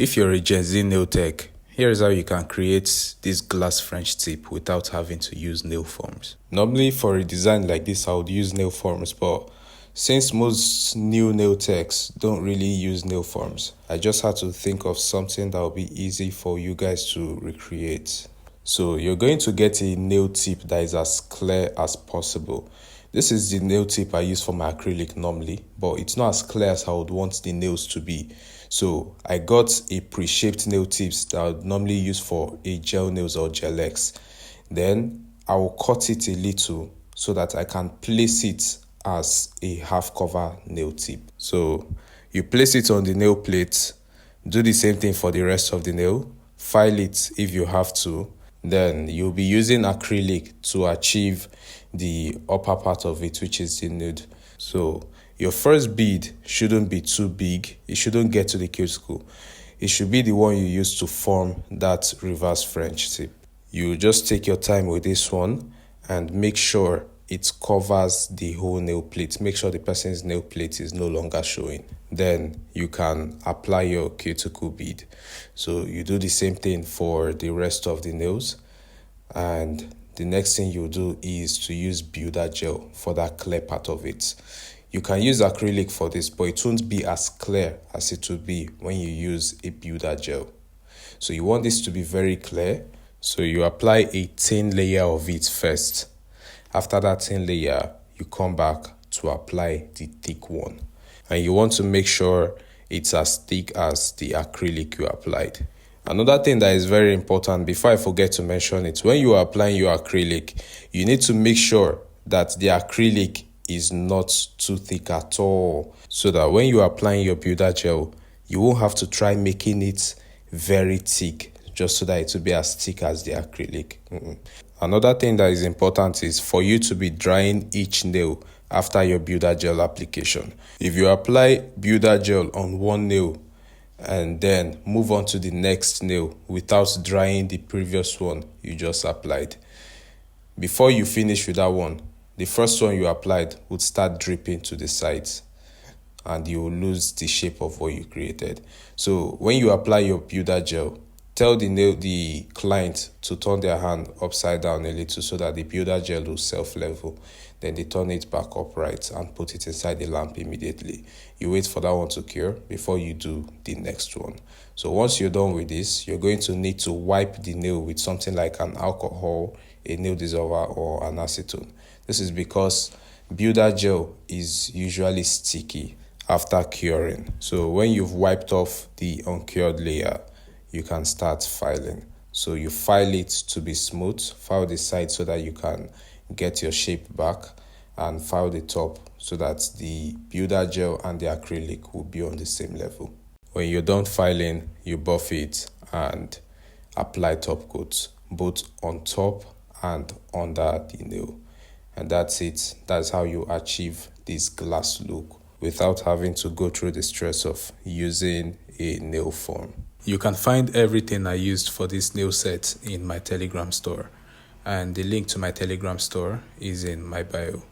If you're a Gen Z nail tech, here's how you can create this glass French tip without having to use nail forms. Normally for a design like this, I would use nail forms, but since most new nail techs don't really use nail forms, I just had to think of something that will be easy for you guys to recreate. So you're going to get a nail tip that is as clear as possible. This is the nail tip I use for my acrylic normally, but it's not as clear as I would want the nails to be. So I got a pre-shaped nail tips that I would normally use for a gel nails or gel X. Then I will cut it a little so that I can place it as a half cover nail tip. So you place it on the nail plate, do the same thing for the rest of the nail, file it if you have to. Then you'll be using acrylic to achieve the upper part of it, which is the nude. So your first bead shouldn't be too big. It shouldn't get to the cuticle. It should be the one you use to form that reverse French tip. You just take your time with this one and make sure it covers the whole nail plate. Make sure the person's nail plate is no longer showing. Then you can apply your cuticle bead. So you do the same thing for the rest of the nails. And the next thing you do is to use builder gel for that clear part of it. You can use acrylic for this, but it won't be as clear as it would be when you use a builder gel. So you want this to be very clear. So you apply a thin layer of it first. After that thin layer, you come back to apply the thick one. And you want to make sure it's as thick as the acrylic you applied. Another thing that is very important, before I forget to mention it, when you are applying your acrylic, you need to make sure that the acrylic is not too thick at all, so that when you are applying your builder gel, you won't have to try making it very thick, just so that it will be as thick as the acrylic. Another thing that is important is for you to be drying each nail after your builder gel application. If you apply builder gel on one nail and then move on to the next nail without drying the previous one you just applied, before you finish with that one, the first one you applied would start dripping to the sides and you will lose the shape of what you created. So when you apply your builder gel, tell the client to turn their hand upside down a little so that the builder gel will self-level. Then they turn it back upright and put it inside the lamp immediately. You wait for that one to cure before you do the next one. So once you're done with this, you're going to need to wipe the nail with something like an alcohol, a nail dissolver, or an acetone. This is because builder gel is usually sticky after curing. So when you've wiped off the uncured layer, you can start filing. So you file it to be smooth, file the side so that you can get your shape back, and file the top so that the builder gel and the acrylic will be on the same level. When you're done filing, you buff it and apply top coats, both on top and under the nail. And that's it. That's how you achieve this glass look without having to go through the stress of using a nail form. You can find everything I used for this nail set in my Telegram store, and the link to my Telegram store is in my bio.